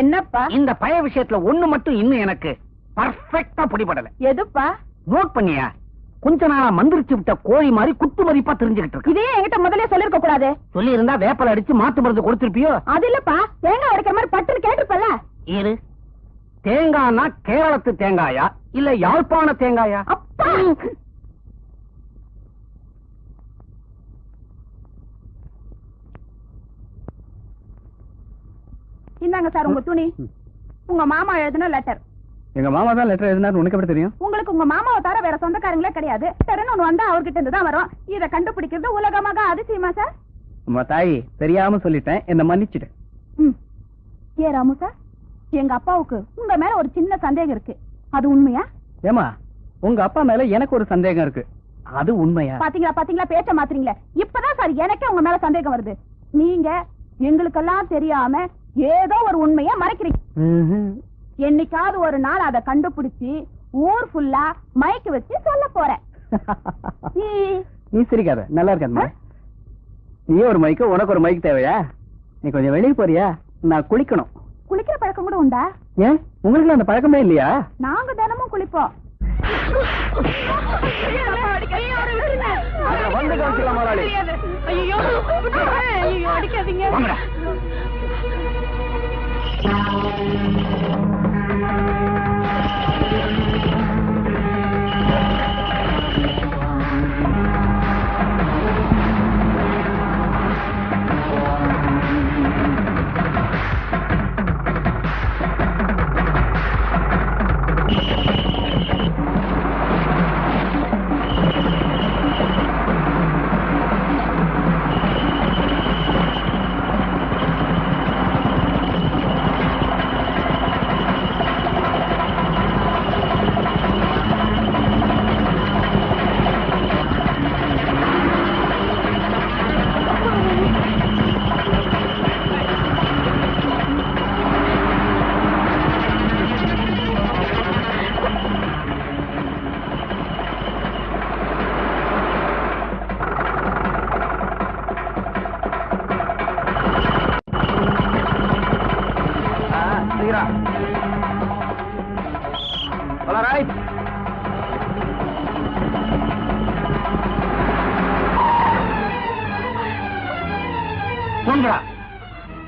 என்னப்பா? இந்த பய விஷயத்துல ஒண்ணு மட்டும் இன்னும் எனக்கு பர்ஃபெக்ட்டா பிடிபடல. எதுப்பா? நோட் பண்ணியா? கொஞ்ச நாளா மந்திரிச்சு விட்ட கோழி மாதிரி குத்து மதிப்பா தெரிஞ்சுக்கிட்டு இருக்கு. இதே என்கிட்ட முதல்ல சொல்லிருக்க கூடாது. சொல்லி இருந்தா வேப்பல அடிச்சு மாத்து மருந்து கொடுத்திருப்பியோ? அது இல்லப்பா, தேங்காய் உடைக்கிற மாதிரி பட்டுன்னு கேட்டிருப்பல. இரு, தேங்காய்னா கேரளத்து தேங்காயா இல்ல யாழ்ப்பாண தேங்காயா? அப்பா இந்தாங்க சார் உங்க துணி. உங்க மாமா எழுதின லெட்டர். எங்க மாமா தான் லெட்டர் எழுதினாரு. உனக்கு எப்படி தெரியும்? உங்களுக்கு உங்க மாமாவை தவிர வேற சொந்தக்காரங்களே கிடையாது. லெட்டர்னு ஒண்ணு வந்தா அவர்கிட்ட இருந்து தான் வரும். இத கண்டுபிடிக்கிறது உலகமாக அதிசயமா சார்? அம்மா தாயி, தெரியாம சொல்லிட்டேன், என்ன மன்னிச்சிடு. ஏ ராமு சார், எங்க அப்பாவுக்கு உங்க மேல ஒரு சின்ன சந்தேகம் இருக்கு. அது உண்மையா? ஏமா, உங்க அப்பா மேல எனக்கு ஒரு சந்தேகம் இருக்கு. அது உண்மையா? பாத்தீங்களா பாத்தீங்களா, பேச்ச மாத்துறீங்களே. இப்பதான் சார் எனக்கே உங்க மேல சந்தேகம் வருது. நீங்க எங்களுக்கெல்லாம் தெரியாம ஏதோ ஒரு உண்மைய மறைக்கிறீங்க. என்னைக்காவது ஒரு நாள் அதை கண்டுபிடிச்சு ஊர் ஃபுல்லா மைக் வச்சு சொல்ல போறேன். நீ சிரிக்காத, நல்லா இருக்காதுமா. நீ ஒரு மைக்கு, உனக்கு ஒரு மைக் தேவையா? நீ கொஞ்சம் வெளியே போறியா? நான் குளிக்கணும். குளிக்கிற பழக்கம் கூட உண்டா? ஏன், உங்களுக்கு அந்த பழக்கமே இல்லையா? நாங்க தினமும் குளிப்போம். அடிக்காதீங்க.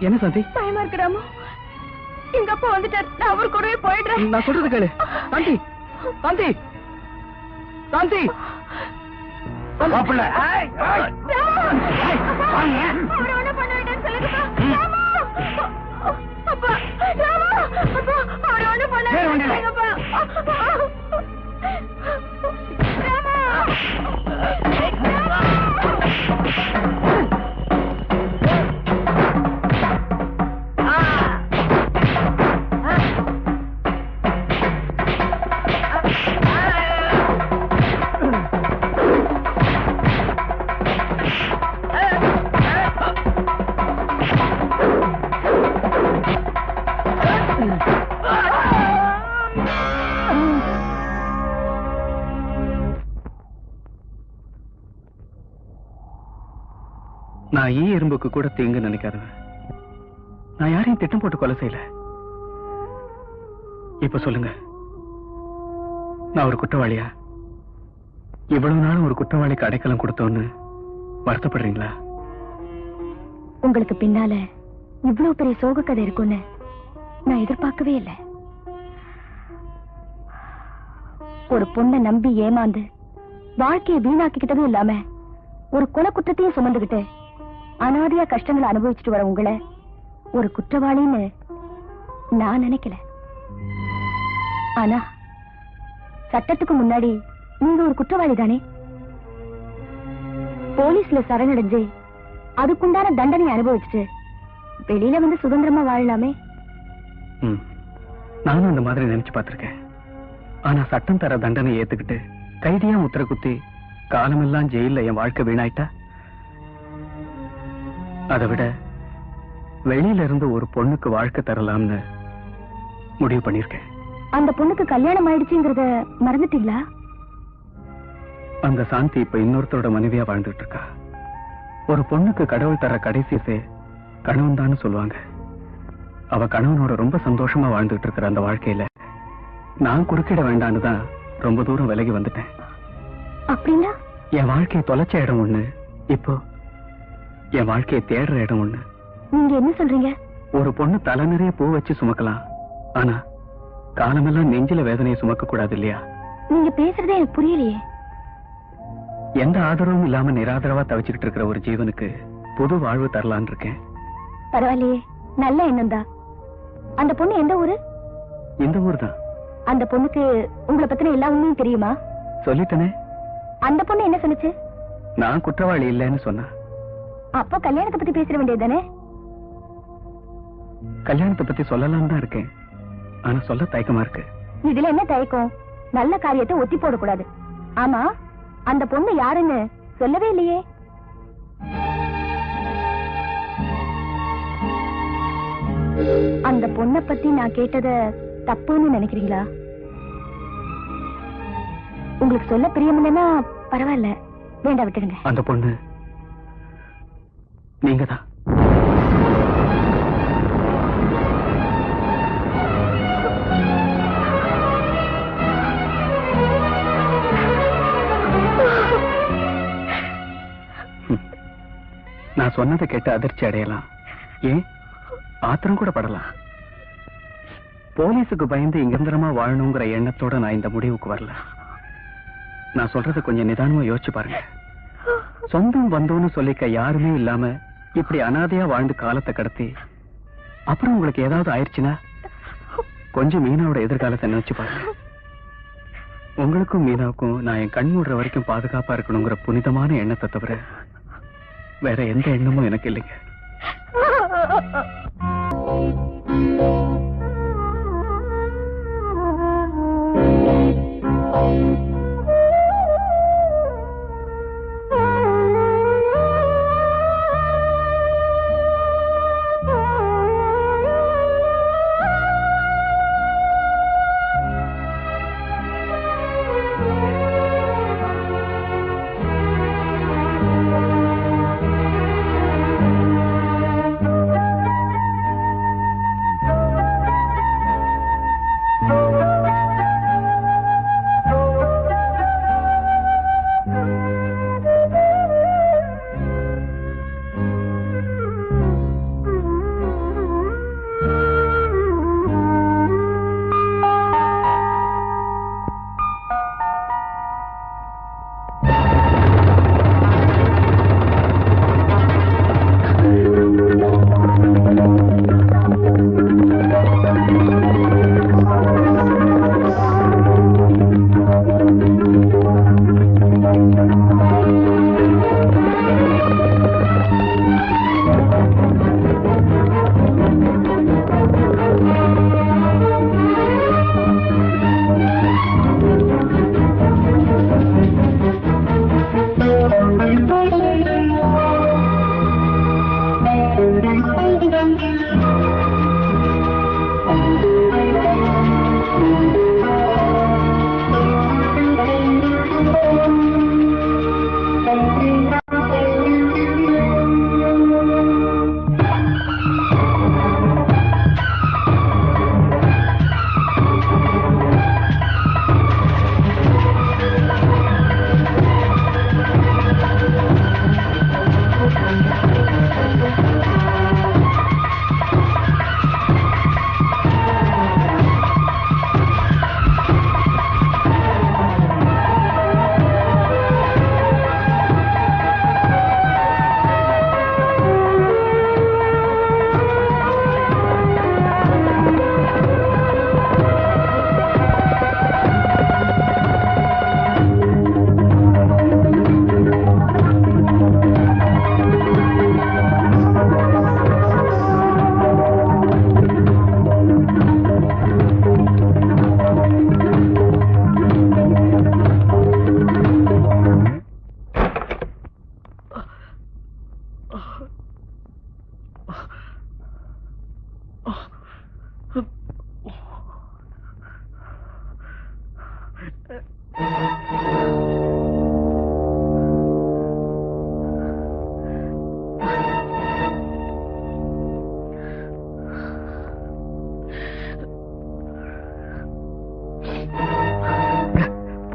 என்ன சாந்தி? பயமா இருக்கிறாமோ? எங்க அப்பா வந்துட்டார். நான் அவர் கூடவே போயிடுறேன். நான் சொல்றது கேளு. சாந்தி, சாந்தி, சாந்தி. நான் ஈ எறும்புக்கு கூட தீங்கு நினைக்காதவன். நான் யாரையும் திட்டம் போட்டு கொலை செய்யல. இப்ப சொல்லுங்க, நான் ஒரு குற்றவாளியா? இவ்வளவு நாளும் ஒரு குற்றவாளிக்கு அடைக்கலம் கொடுத்தோன்னு வருத்தப்படுறீங்களா? உங்களுக்கு பின்னால இவ்வளவு பெரிய சோக கதை இருக்குன்னு நான் எதிர்பார்க்கவே இல்லை. ஒரு பொண்ணை நம்பி ஏமாந்து வாழ்க்கையை வீணாக்கிக்கிட்டதும் இல்லாம ஒரு கொலை குற்றத்தையும் சுமந்துகிட்டு அனாதையா கஷ்டங்களை அனுபவிச்சுட்டு வர உங்களை ஒரு குற்றவாளின்னு நான் நினைக்கல. ஆனா சட்டத்துக்கு முன்னாடி நீங்க ஒரு குற்றவாளி தானே? போலீஸ்ல சரணடைஞ்சு அதுக்குண்டான தண்டனை அனுபவிச்சுட்டு வெளியில வந்து சுதந்திரமா வாழலாமே. நானும் அந்த மாதிரி நினைச்சு பார்த்திருக்கேன். ஆனா சட்டம் தர தண்டனை ஏத்துக்கிட்டு கைதியா முத்திர குத்தி காலமெல்லாம் ஜெயில என் வாழ்க்கை வீணாயிட்டா, அதை விட வெளியில இருந்து ஒரு பொண்ணுக்கு வாழ்க்கை தரலாம்னு முடிவு பண்ணிருக்கேன். அந்த பொண்ணுக்கு கல்யாணம் ஆயிடுச்சுங்கிறத மறந்துட்டீங்களா? அந்த சாந்தி இப்ப இன்னொருத்தரோட மனைவியா வாழ்ந்துட்டு இருக்கா. ஒரு பொண்ணுக்கு கடவுள் தர கடைசி கணவன் தான் சொல்லுவாங்க. அவ கணவனோட ரொம்ப சந்தோஷமா வாழ்ந்துட்டு இருக்கிற அந்த வாழ்க்கையில நான் குறுக்கிட வேண்டான்னு தான் ரொம்ப தூரம் விலகி வந்துட்டேன். அப்படின்னா என் வாழ்க்கையை தொலைச்ச இடம் ஒண்ணு, இப்போ என் வாழ்க்கையை தேடுற இடம் ஒண்ணு. நீங்க என்ன சொல்றீங்க? ஒரு பொண்ணு தலை நிறைய பூ வச்சு சுமக்கலாம், ஆனா காலமெல்லாம் நெஞ்சில வேதனையை சுமக்க கூடாது இல்லையா? நீங்க பேசுறதே எனக்கு புரியலையே. எந்த ஆதரவும் இல்லாம நிராதரவா தவிச்சுக்கிட்டு இருக்கிற ஒரு ஜீவனுக்கு புது வாழ்வு தரலான்னு இருக்கேன். பரவாயில்லையே, நல்ல எண்ணம் தான். அந்த பொண்ணு எந்த ஊரு? இந்த ஊர் தான். அந்த பொண்ணுக்கு உங்களை பத்தின எல்லா உண்மையும் தெரியுமா? சொல்லிட்டனே. அந்த பொண்ணு என்ன சொன்னுச்சு? நான் குற்றவாளி இல்லைன்னு சொன்னா. அப்போ கல்யாணத்தை பத்தி பேச வேண்டியதுதானே? கல்யாணத்தை பத்தி சொல்லலாம் தான் இருக்கேன், ஆனா சொல்ல தயக்கமா இருக்கு. இதுல என்ன தயக்கம்? நல்ல காரியத்தை ஒத்தி போடக்கூடாது. ஆமா, அந்த பொண்ணு யாருன்னு சொல்லவே இல்லையே. அந்த பொண்ணை பத்தி நான் கேட்டத தப்புன்னு நினைக்கிறீங்களா? உங்களுக்கு சொல்ல பிரியமில்லைன்னா பரவாயில்ல, வேண்டாம், விட்டுடுங்க. அந்த பொண்ணு நீங்கதான். நான் சொன்னதை கேட்டு அதிர்ச்சி அடையலாம், ஏன் ஆத்திரம் கூட படலாம். போலீஸுக்கு பயந்து இங்கந்திரமா வாழணுங்கிற எண்ணத்தோட நான் இந்த முடிவுக்கு வரல. நான் சொல்றதை கொஞ்சம் நிதானமா யோசிச்சு பாருங்க. சொந்தம் வந்தோன்னு சொல்லிக்க யாருமே இல்லாம இப்படி அனாதையா வாழ்ந்து காலத்தை கடத்தி அப்புறம் உங்களுக்கு ஏதாவது ஆயிடுச்சுன்னா கொஞ்சம் மீனாவோட எதிர்காலத்தை நினைச்சு பாருங்க. உங்களுக்கும் மீனாவுக்கும் நான் என் கண் மூடுற வரைக்கும் பாதுகாப்பா இருக்கணுங்கிற புனிதமான எண்ணத்தை தவிர வேற எந்த எண்ணமும் எனக்கு இல்லைங்க.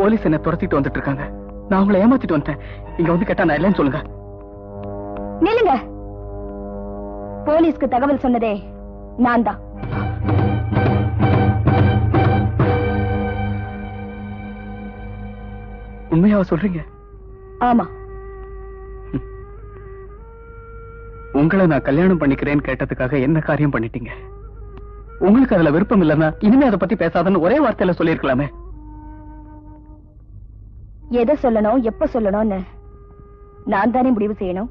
போலீஸ் என்ன துரத்திட்டு வந்துட்டு இருக்காங்க. நான் உங்களை ஏமாத்திட்டு வந்துட்டேன். இங்க வந்து கேட்டா நான் இல்லைன்னு சொல்லுங்க. நில்லுங்க. போலீஸ்க்கு தகவல் சொன்னதே நான் தான். உண்மையாவ சொல்றீங்க? ஆமா. உங்களை நான் கல்யாணம் பண்ணிக்கிறேன்னு கேட்டதுக்காக என்ன காரியம் பண்ணிட்டீங்க? உங்களுக்கு அதுல விருப்பம் இல்லைன்னா இனிமே அதை பத்தி பேசாதன்னு ஒரே வார்த்தையில சொல்லிருக்கலாமே. எதை சொல்லணும், எப்ப சொல்லணும்னு நான் தானே முடிவு செய்யணும்.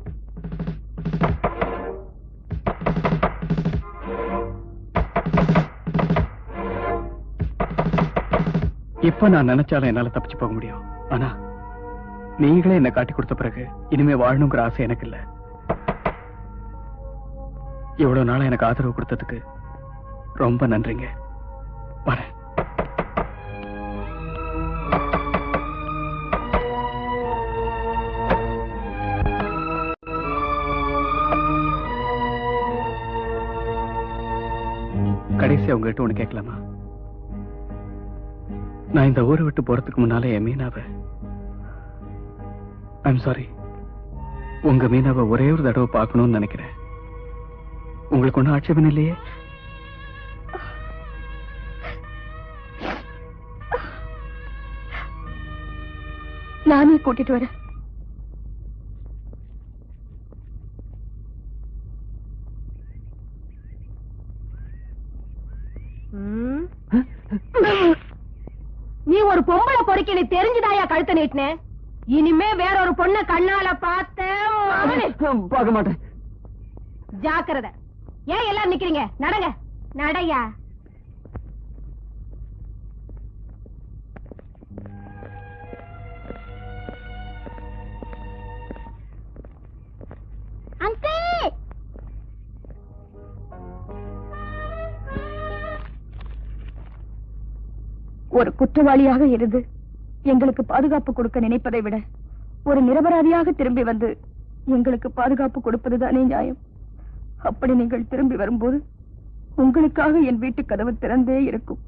இப்ப நான் நினைச்சாலும் என்னால தப்பிச்சு போக முடியும். ஆனா நீங்களே என்ன காட்டி கொடுத்த பிறகு இனிமே வாழணுங்கிற ஆசை எனக்கு இல்ல. இவ்வளவு நாளா எனக்கு ஆதரவு கொடுத்ததுக்கு ரொம்ப நன்றிங்க. வரேன். கடைசியா உங்ககிட்ட ஒண்ணு கேட்கலாமா? நான் இந்த ஊரை விட்டு போறதுக்கு முன்னாலே என் மீனாவை, ஐம் சாரி, உங்க மீனாவை ஒரே ஒரு தடவை பார்க்கணும்னு நினைக்கிறேன். உங்களுக்கு ஒன்னும் ஆட்சேபம் இல்லையே? நானே கூட்டிட்டு வரேன். நீ ஒரு பொம்பளை பொறுக்கி நீ தெரிஞ்சுதாயா கழுத்த நீட்டின. இனிமே வேற ஒரு பொண்ண கண்ணால பார்த்த பார்க்க மாட்டேன். ஜாக்கிரதை. ஏன் எல்லாம் நிக்கிறீங்க? நடங்க. நடையா. ஒரு குற்றவாளியாக இருந்து எங்களுக்கு பாதுகாப்பு கொடுக்க நினைப்பதை விட ஒரு நிரபராதியாக திரும்பி வந்து எங்களுக்கு பாதுகாப்பு கொடுப்பதுதானே நியாயம். அப்படி நீங்கள் திரும்பி வரும்போது உங்களுக்காக என் வீட்டு கதவு திறந்தே இருக்கும்.